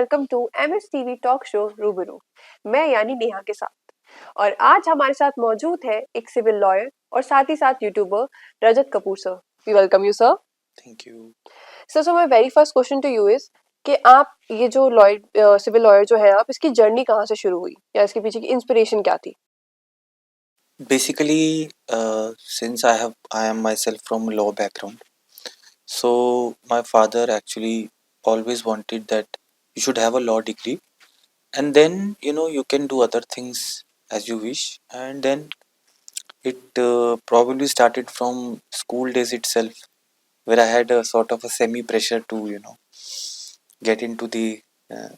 Welcome to MS TV talk show Rubaru. मैं यानी नेहा के साथ, और आज हमारे साथ मौजूद है एक सिविल लॉयर और साथ ही साथ YouTuber Rajat Kapoor sir. We welcome you sir. Thank you. So my very first question to you is कि आप ये जो लॉयर सिविल लॉयर जो है आप, इसकी जर्नी कहाँ से शुरू हुई या इसके पीछे की इंस्पिरेशन क्या थी? Basically, since I am myself from law background, so my father actually always wanted that you should have a law degree, and then you can do other things as you wish. And then it probably started from school days itself, where I had a sort of a semi pressure to get into the uh,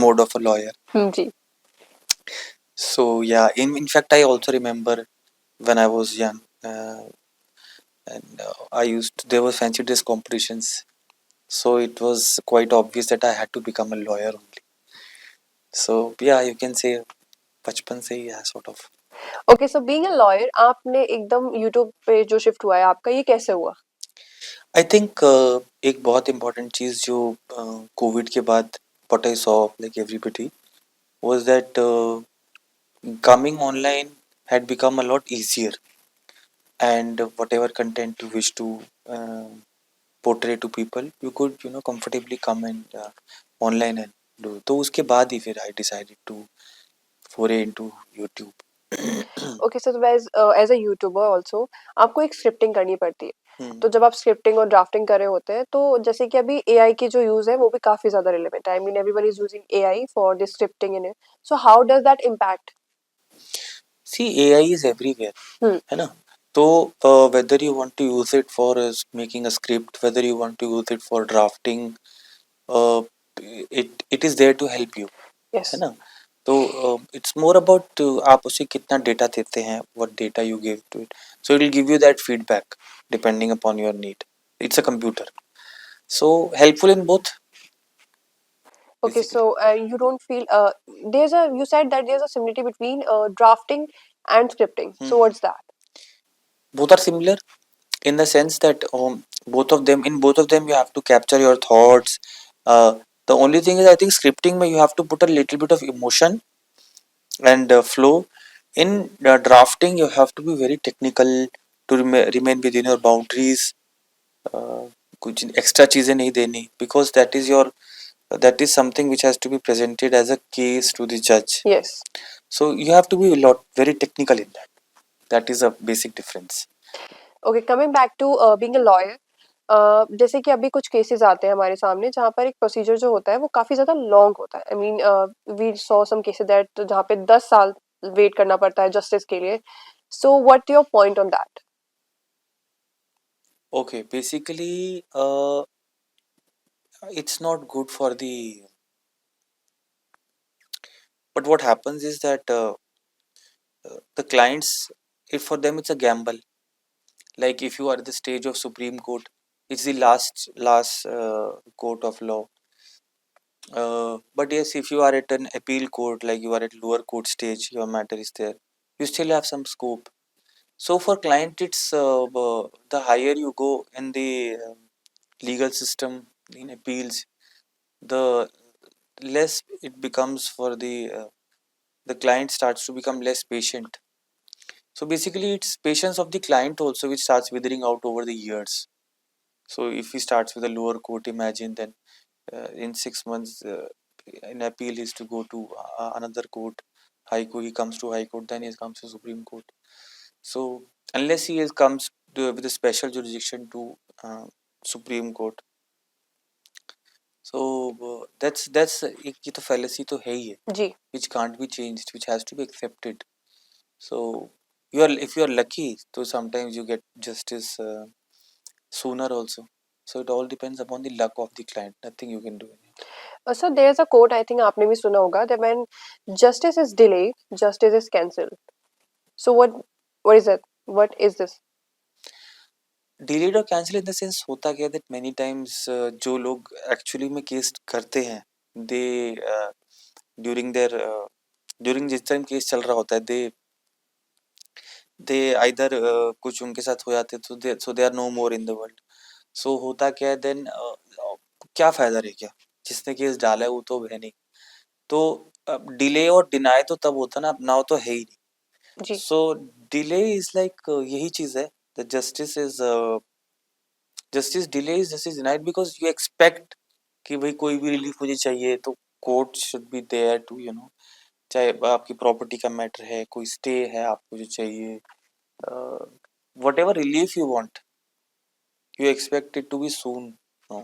mode of a lawyer. Ji. So yeah, in fact, I also remember when I was young. And I used to, there were fancy dress competitions, so it was quite obvious that I had to become a lawyer only. So yeah, you can say बचपन से ही है sort of. Okay, so being a lawyer आपने एकदम YouTube पे जो shift हुआ है आपका, ये कैसे हुआ? I think एक बहुत important चीज जो कोविड के बाद what I saw like everybody was that coming online had become a lot easier, and whatever content you wish to uh, portray to people, you could comfortably come and online and do. तो उसके बाद ही फिर I decided to foray into YouTube. Okay, so as a YouTuber also आपको एक scripting करनी पड़ती है। हम्म, तो जब आप स्क्रिप्टिंग और ड्राफ्टिंग कर रहे होते हैं, तो जैसे कि अभी एआई की जो यूज है वो भी काफी ज्यादा रिलेवेंट है। I mean everybody is using AI for the scripting in it. So how does that impact? See, AI is everywhere, हम्म। है ना? तो whether you want to use it for making a script, whether you want to use it for drafting, uh, it is there to help you, yes. है ना? तो it's more about आप उसे कितना data देते हैं, what data you give to it. So it will give you that feedback depending upon your need. It's a computer, so helpful in both okay, basically. So you don't feel there a you said that there is a similarity between drafting and scripting, so Hmm. What's that? Both are similar in the sense that both of them you have to capture your thoughts. The only thing is I think scripting you have to put a little bit of emotion and flow. In drafting you have to be very technical to remain within your boundaries. uh, कुछ extra चीजें नहीं देनी, because that is something which has to be presented as a case to the judge. Yes. So you have to be a lot very technical in that. That is a basic difference. Okay, coming back to being a lawyer, जैसे कि अभी कुछ cases आते हैं हमारे सामने जहाँ पर एक प्रोसीजर जो होता है वो काफी ज्यादा लॉन्ग होता है। I mean we saw some cases that जहाँ पे 10 साल वेट करना पड़ता है जस्टिस के लिए। So what your point on that? Okay, basically it's not good for the, but what happens is that the clients, if for them it's a gamble. Like if you are at the stage of Supreme Court, it's the last court of law. But yes, if you are at an appeal court, like you are at lower court stage, your matter is there, you still have some scope. So for client, it's the higher you go in the legal system in appeals, the less it becomes for the client starts to become less patient. So basically it's patience of the client also which starts withering out over the years. So if he starts with a lower court, imagine then in 6 months in appeal is to go to another court, high court, he comes to high court, then he comes to Supreme Court. So unless comes with a special jurisdiction to Supreme Court, so that's ये तो fallacy तो है ही है, जी। which can't be changed, which has to be accepted. So you are, if you are lucky, so sometimes you get justice sooner also. So it all depends upon the luck of the client. Nothing you can do. So there is a quote, I think आपने भी सुना होगा, that when justice is delayed justice is cancelled. So what is it? What is this? Delayed और cancel in the sense होता क्या, that many times जो लोग actually में केस करते हैं, दे ड्यूरिंग देयर ड्यूरिंग जिस टाइम केस चल रहा होता है, दे आइदर कुछ उनके साथ हो जाते, so they are no more in the world. So होता क्या है देन, क्या फायदा रह गया, जिसने केस डाला है वो तो है नहीं। तो डिले और डिनाई तो तब होता ना, नाउ तो है ही नहीं। जी। सो डिले इज लाइक यही चीज है, the justice delay is justice denied because you expect कि भाई कोई भी रिलीफ मुझे चाहिए तो court should be there to चाहे आपकी प्रॉपर्टी का मैटर है, कोई स्टे है आपको जो चाहिए, what ever relief you want, you expect it to be soon. No,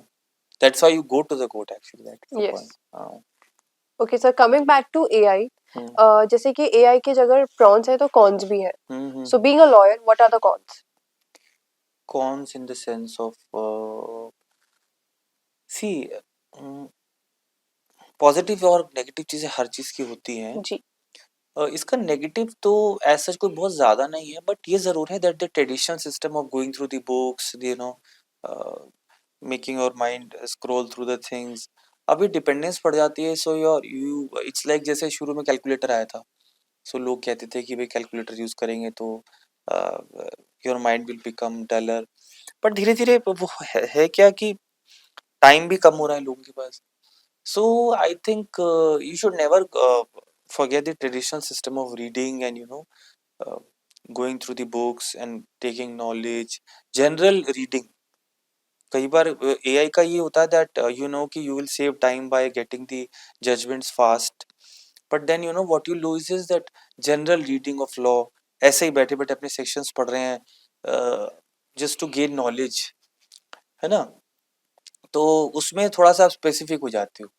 that's why you go to the court. Actually, that's the point. Yes. Okay sir, coming back to AI, Hmm. जैसे कि AI के अगर prawns है तो cons भी है। Hmm. So being a lawyer, what are the cons? Cons in the sense of see, positive और नेगेटिव चीजें हर चीज की होती हैं। जी। इसका नेगेटिव तो ऐसा कोई बहुत ज्यादा नहीं है, बट ये जरूर है that the traditional system of going through the books, making your mind scroll through the things, अभी डिपेंडेंस पड़ जाती है। So your you it's like जैसे शुरू में कैलकुलेटर आया था, सो लोग कहते थे कि भाई कैलकुलेटर यूज करेंगे तो your mind will become dollar, पर धीरे धीरे वो है क्या कि टाइम भी कम हो रहा है लोगों के पास। So I think you should never forget the traditional system of reading and uh, going through the books and taking knowledge, general reading। कई बार एआई का ये होता है दैट कि you will save time by getting the judgments fast, but then what you lose is that general reading of law, ऐसे ही बैठे बैठे अपने सेक्शंस पढ़ रहे हैं जस्ट टू गेन नॉलेज, है ना। तो उसमें थोड़ा सा स्पेसिफिक हो जाते हो,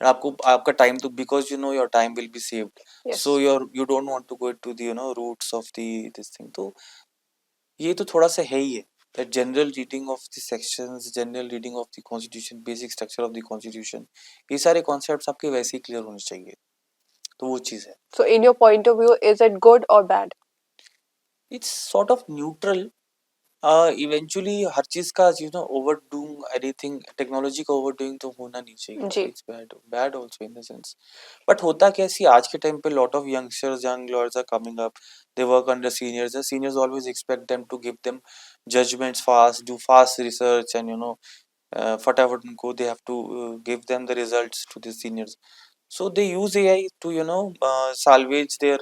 आपको आपका टाइम तो because your time will be saved, yes. So you don't want to go to the roots of the this thing. तो ये तो थोड़ा सा है ही है that general reading of the sections, general reading of the constitution, basic structure of the constitution, ये सारे concepts आपके वैसे ही clear होने चाहिए, तो वो चीज़ है। सो in your point of view, is it good और bad? It's sort of neutral। Eventually हर चीज का ओवरडूइंग एनीथिंग, टेक्नोलॉजी का ओवरडूइंग तो होना नहीं चाहिए, जी। It's bad bad also in the sense. But होता क्या है, सी आज के टाइम पे lot of youngsters, young lawyers are coming up, they work under seniors, the seniors always expect them to give them judgements fast, do fast research and फटाफट उनको they have to give them the results to the seniors. So they use AI to salvage their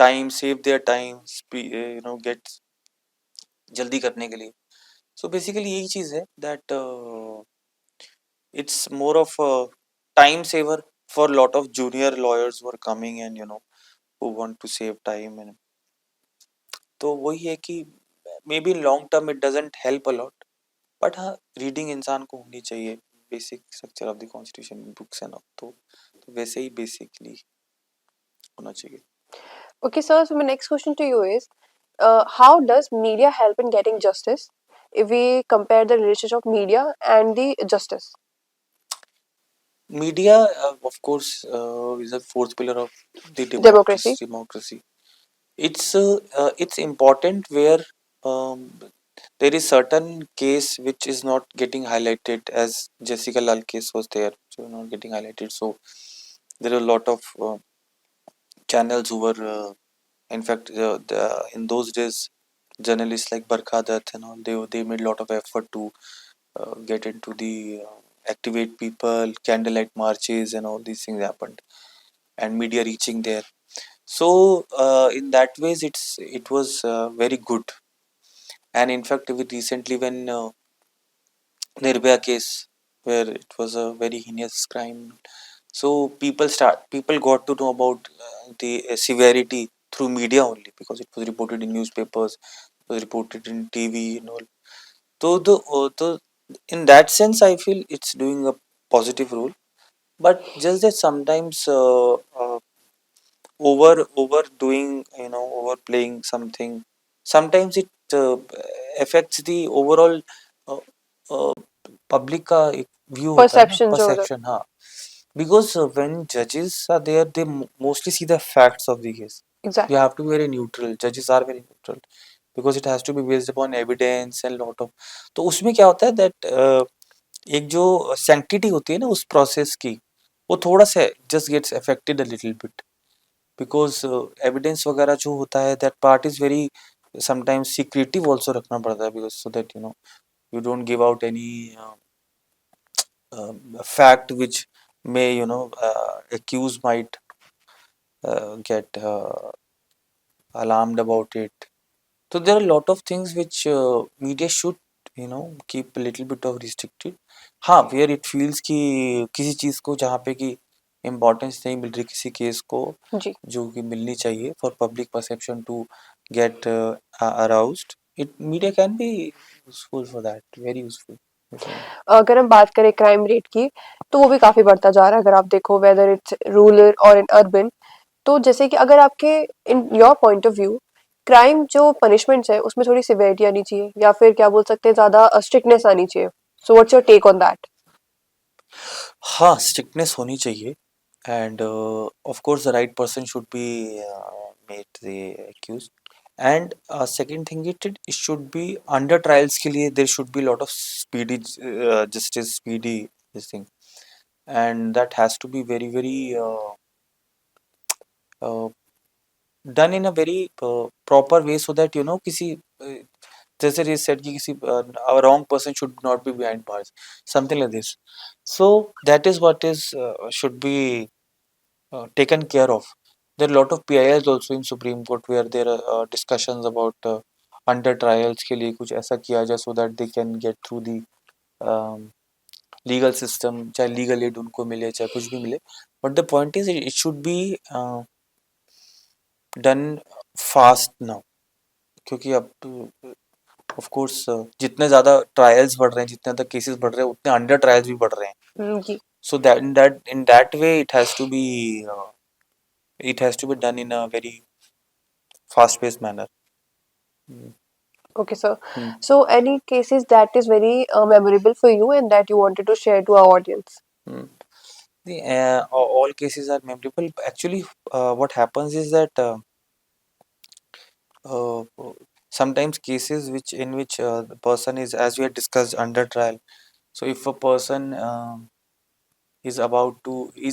time, save their time, get जल्दी करने के लिए। So basically यही चीज है that it's more of time saver for lot of junior lawyers who are coming and who want to save time and, तो वही है कि maybe long term it doesn't help a lot, but हाँ reading इंसान को होनी चाहिए, basic structure of the constitution books and all, तो वैसे ही बेसिकली होना चाहिए। Okay, sir. So my next question to you is, how does media help in getting justice? If we compare the relationship of media and the justice. Media, of course, is a fourth pillar of the Democracy. democracy. It's important where um, there is certain case which is not getting highlighted, as Jessica Lal case was there, so not getting highlighted. So there are a lot of channels who were, in fact, in those days, journalists like Barkha Dutt and all, they made a lot of effort to get into the activate people, candlelight marches, and all these things happened, and media reaching there. So in that ways, it was very good. And in fact, we recently when Nirbhaya case, where it was a very heinous crime, so people got to know about the severity through media only, because it was reported in newspapers, it was reported in TV and all. So the in that sense, I feel it's doing a positive role, but just that sometimes overdoing, overplaying something, sometimes it affects the overall uh, uh, public का एक view होता है ना, Perception जो होता perception, हाँ, because when judges are there, they mostly see the facts of the case. है। You Exactly. have to be very neutral, judges are very neutral, because it has to be based upon evidence and lot of, तो उसमें क्या होता है that एक जो sanctity होती है ना उस process की, वो थोड़ा सा just gets affected a little bit, because evidence वगैरह जो होता है that part is very sometimes secretive also रखना पड़ता है, because so that you don't give out any fact which may, accused might get alarmed about it. So there are a lot of things which media should, keep a little bit of restricted. हाँ, where it feels कि किसी चीज़ को जहाँ पे कि importance नहीं मिल रही किसी केस को जी। जो कि मिलनी चाहिए for public perception to get aroused, it media can be useful for that, very useful. अगर हम बात करें क्राइम रेट की, तो वो भी काफ़ी बढ़ता जा रहा है अगर आप देखो वेदर इट्स रूरल और इन अर्बन। तो जैसे कि अगर आपके in your point of view crime जो पनिशमेंट्स है उसमें थोड़ी सिवियरिटी आनी चाहिए या फिर क्या बोल सकते हैं ज़्यादा स्ट्रिक्टनेस आनी चाहिए। So what's your take on that? हाँ, स्ट्रिक्टनेस होनी चाहिए and of course the right person should be made the accused. And second thing, it should be under trials के लिए there should be lot of speedy justice, speedy this thing, and that has to be very very uh, done in a very proper way so that किसी जैसे ये said कि किसी a wrong person should not be behind bars, something like this. So that is what is should be taken care of. There are a lot of PILs also in Supreme Court where there are discussions about under trials के लिए कुछ ऐसा किया जाए so that they can get through the um, legal system, चाहे legal aid उनको मिले चाहे कुछ भी मिले, but the point is it should be done fast now, क्योंकि अब ऑफ कोर्स जितने ज़्यादा ट्रायल्स बढ़ रहे हैं जितने ज़्यादा केसेस बढ़ रहे हैं उतने अंडर ट्रायल्स भी बढ़ रहे हैं, जी। so that in that way it has to be done in a very fast paced manner. Okay, sir. Hmm. So any cases that is very memorable for you and that you wanted to share to our audience? Hmm. All cases are memorable. Actually, what happens is that uh, sometimes cases in which the person is, as we had discussed, under trial. So if a person is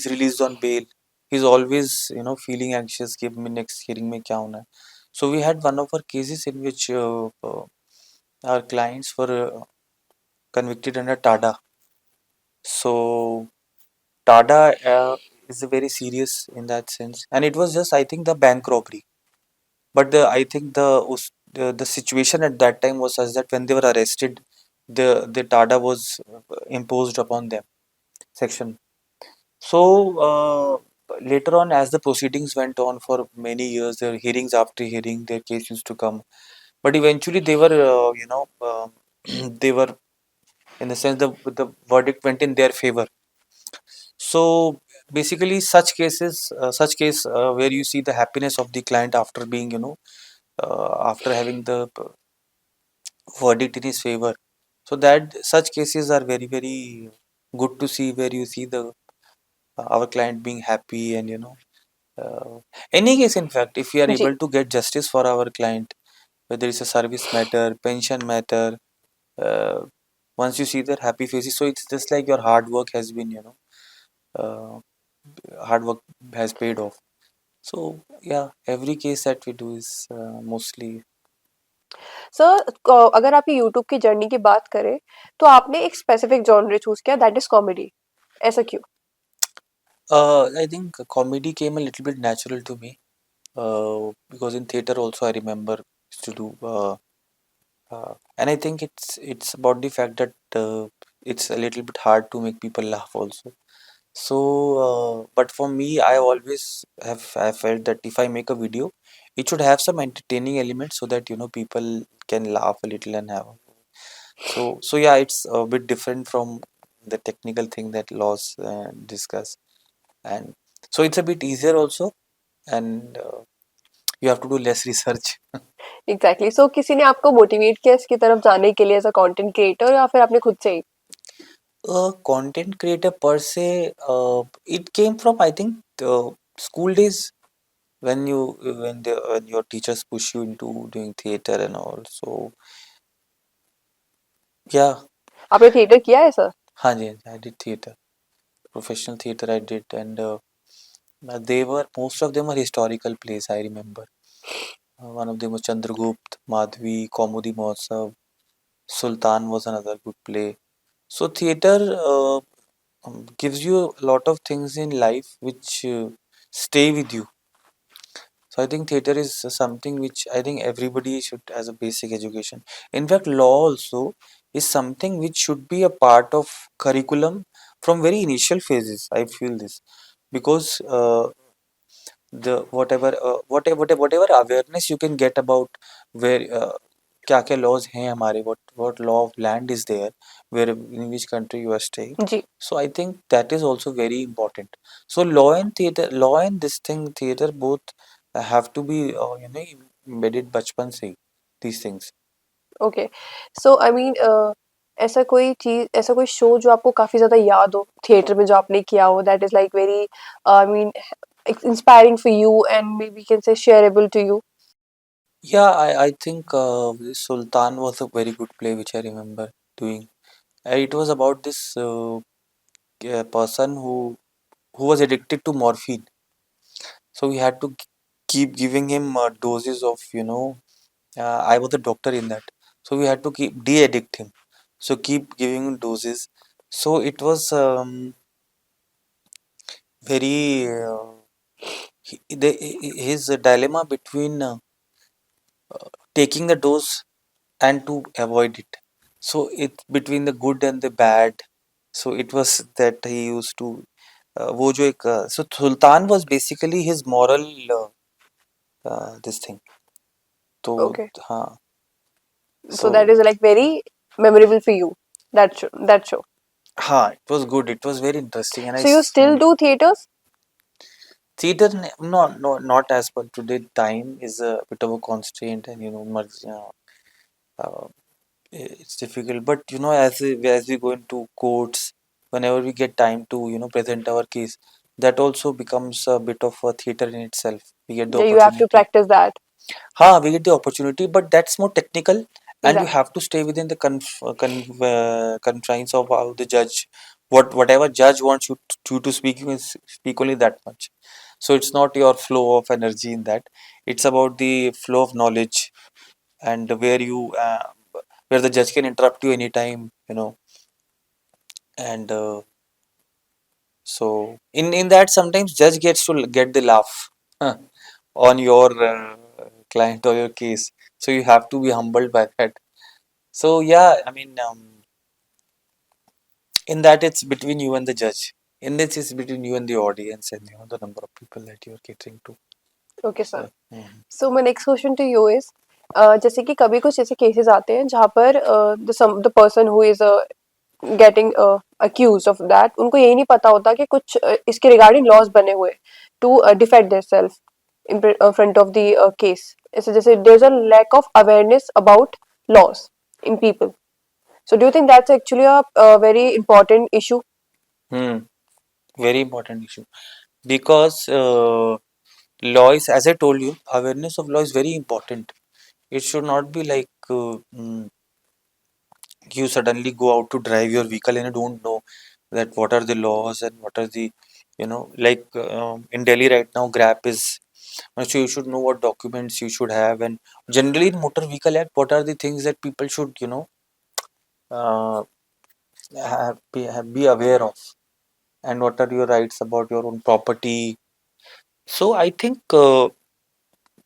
released on bail, he's always feeling anxious कि अब next hearing में क्या होना है. So we had one of our cases in which our clients were convicted under TADA. So TADA is very serious in that sense, and it was just I think the bank robbery. But I think the situation at that time was such that when they were arrested, the TADA was imposed upon them section. So later on, as the proceedings went on for many years, there were hearings after hearing, their case used to come. But eventually, they were they were in the sense the verdict went in their favor. So basically, such case where you see the happiness of the client after being, after having the verdict in his favor. So that such cases are very very good to see, where you see the our client being happy and any case. In fact, if we are जी। able to get justice for our client, whether it's a service matter, pension matter, uh, once you see their happy faces, so it's just like your hard work has been, hard work has paid off. So yeah, every case that we do is mostly. Sir अगर आप ये YouTube की journey की बात करें तो आपने एक स्पेसिफिक जॉनर चूज किया दैट इज कॉमेडी, ऐसा क्यों? I think comedy came a little bit natural to me because in theater also I remember used to do, and I think it's about the fact that it's a little bit hard to make people laugh also. So, but for me, I always have felt that if I make a video, it should have some entertaining elements so that people can laugh a little and have. So yeah, it's a bit different from the technical thing that laws discuss, and so it's a bit easier also, and you have to do less research. Exactly. So किसी ने आपको motivate किया इसकी तरफ जाने के लिए as a content creator या फिर आपने खुद से ही? Content creator per se, it came from I think the school days when when your teachers push you into doing theater and all. So yeah, आपने थिएटर किया है सर? हाँ जी, I did theater, professional theater I did, and they were most of them were historical plays. I remember one of them was Chandragupt, Madhvi, Kaumudi Mahotsav, Sultan was another good play. So theater. gives you a lot of things in life which stay with you. So I think theater is something which I think everybody should as a basic education. In fact, law also is something which should be a part of curriculum from very initial phases. I feel this because the whatever awareness you can get about where क्या क्या laws हैं हमारे, what law of land is there, where in which country you are staying. Ji. So I think that is also very important. So law and theater, law and this thing theater both have to be embedded बचपन से ही, these things. Okay, so I mean ऐसा कोई चीज, ऐसा कोई show जो आपको काफी ज्यादा याद हो थिएटर में जो आपने किया हो, that is like very I mean inspiring for you and maybe can say shareable to you. Yeah, I think Sultan was a very good play which I remember doing. It was about this person who was addicted to morphine. So we had to keep giving him doses of, I was a doctor in that. So we had to keep de-addict him. So keep giving him doses. So it was very, his dilemma between taking the dose and to avoid it. So it between the good and the bad. So it was that he used to, वो जो एक so Sultan was basically his moral this thing. तो Okay, हाँ, so that so is like very memorable for you, that show. हाँ, it was good. It was very interesting, and So you still do theaters? theater not as per today. Time is a bit of a constraint, and uh, it's difficult. But as we go into courts, whenever we get time to present our case, that also becomes a bit of a theater in itself. We get the Yeah, you have to opportunity. practice that. We get the opportunity, but that's more technical, and you Exactly. have to stay within the confines of how the judge, whatever judge wants you to speak, you can speak only that much. So it's not your flow of energy in that. It's about the flow of knowledge and where the judge can interrupt you anytime, and so in that sometimes judge gets to get the laugh on your client or your case. So you have to be humbled by that. So yeah, I mean, in that it's between you and the judge. In this it's between you and the audience and the number of people that you're catering to. Okay, sir. So so my next question to you is, जैसे कि कभी कुछ ऐसे cases आते हैं जहाँ पर the person who is getting accuse of that, उनको यही नहीं पता होता कि कुछ इसके रिगार्डिंग लॉज बने हुए to defend their self in front of the case. ऐसे जैसे there is a lack of awareness about laws in people. So do you think that's actually a very important issue? hmm, very important issue because law is, as I told you, awareness of law is very important. It should not be like you suddenly go out to drive your vehicle and you don't know that what are the laws and what are the like in Delhi right now Grab is, so you should know what documents you should have, and generally in motor vehicle act what are the things that people should uh, be aware of, and what are your rights about your own property. So I think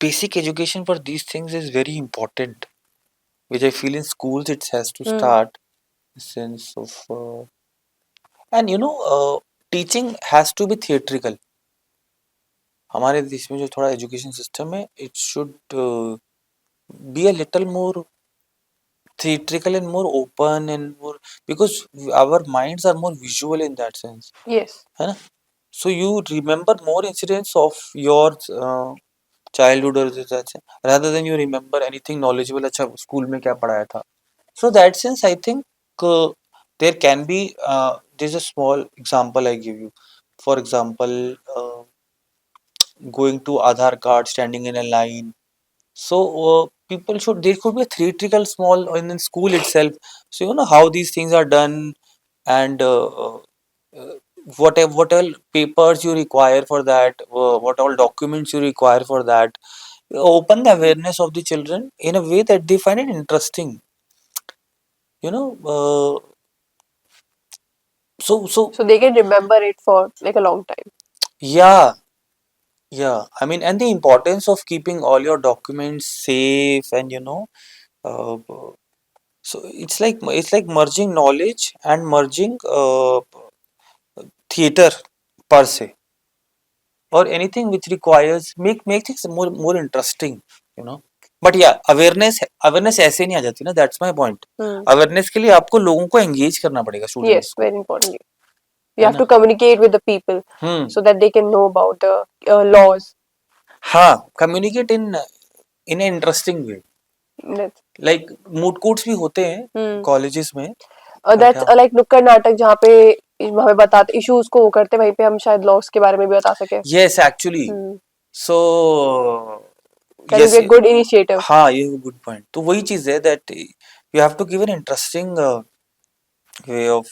basic education for these things is very important, which I feel in schools it has to Hmm. start sense of and teaching has to be theatrical. हमारे देश में जो थोड़ा education system है it should be a little more theatrical and more open and more, because our minds are more visual in that sense, Yes. है ना? So you remember more incidents of your childhood or such rather than you remember anything knowledgeable. अच्छा school में क्या पढ़ाया था? So that sense I think there can be there's a small example I give you. For example, going to Aadhaar card, standing in a line. So people should, there could be a theatrical small in school itself. So you know how these things are done, and uh, what all papers you require for that, what all documents you require for that. Open the awareness of the children in a way that they find it interesting. You know, So they can remember it for like a long time. yeah, yeah. I mean, and the importance of keeping all your documents safe, and uh, so it's like merging knowledge and merging theater per se, or anything which requires make things more interesting, you know. But yeah, awareness ऐसे नहीं आ जाती ना, that's my point. Hmm. Awareness के लिए आपको लोगों को engage करना पड़ेगा, स्टूडेंट्स Yes, को, very importantly. You है have ना. to communicate with the people hmm. so that they can know about the laws. हाँ, communicate in A interesting way. That's, like mood courts भी होते हैं hmm. कॉलेजेस में, but That's हाँ. like नुक्कड़ नाटक जहाँ पे हमें बताते इश्यूज को वो करते वहीं पे हम शायद लॉस के बारे में भी बता सके. Yes actually. Hmm. So That will yes. be a good initiative. हाँ, ये गुड पॉइंट. तो वही चीज है that you have to give an interesting way of.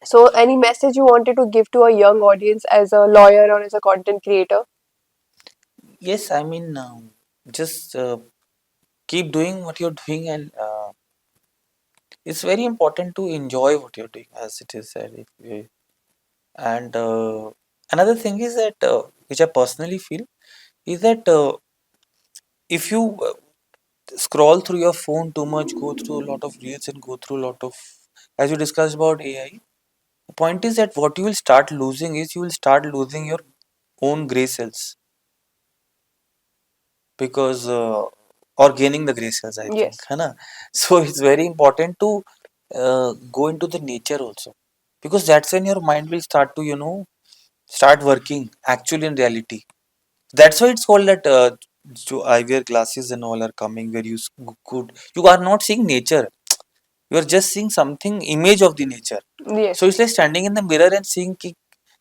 So, any message you wanted to give to a young audience as a lawyer or as a content creator? Yes, I mean, just keep doing what you're doing, and it's very important to enjoy what you're doing, as it is said. And another thing is that, which I personally feel, is that if you scroll through your phone too much, go through a lot of reels, and go through a lot of, as you discussed about AI, the point is that what you will start losing is you will start losing your own gray cells, because or gaining the gray cells, I think, Yes. है ना. So it's very important to go into the nature also, because that's when your mind will start to start working actually in reality. That's why it's called that so eyewear glasses and all are coming, where could you are not seeing nature, you are just seeing something image of the nature. So Yes. it's like standing in the mirror and seeing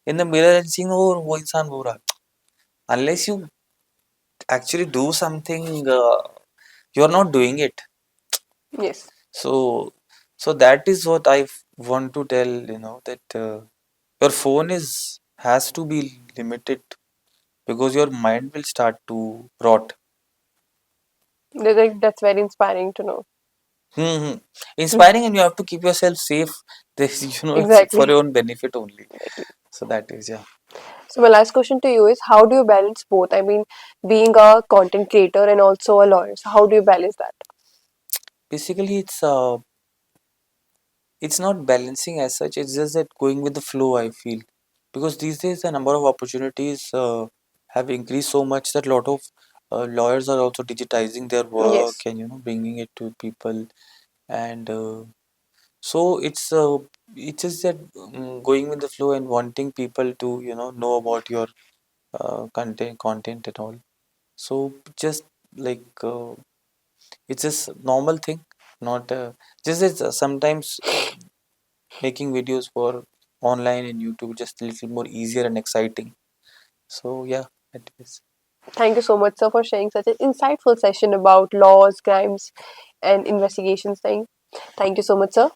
in the mirror and seeing, oh, वो इंसान वो रहा. Unless you actually do something, you're not doing it. Yes. So so that is what I want to tell, that your phone is has to be limited, because your mind will start to rot. That's very inspiring to know. Hmm. Inspiring, and you have to keep yourself safe. This, it's for Exactly. your own benefit only. Exactly. So that is, yeah. So my last question to you is, how do you balance both? I mean, being a content creator and also a lawyer. So how do you balance that? Basically, it's not balancing as such. It's just that going with the flow, I feel, because these days the number of opportunities have increased so much that a lot of lawyers are also digitizing their work, Yes. and bringing it to people. And so it's just that, going with the flow and wanting people to know about your content and all. So just like, it's just normal thing, not just it's sometimes making videos for online and YouTube just a little more easier and exciting. So yeah, it is. Thank you so much, sir, for sharing such an insightful session about laws, crimes, and investigations thing. Thank you so much, sir.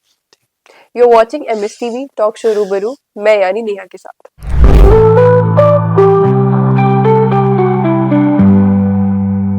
You're watching MSTV Talk Show Rubaru. मैं यानी नेहा के साथ.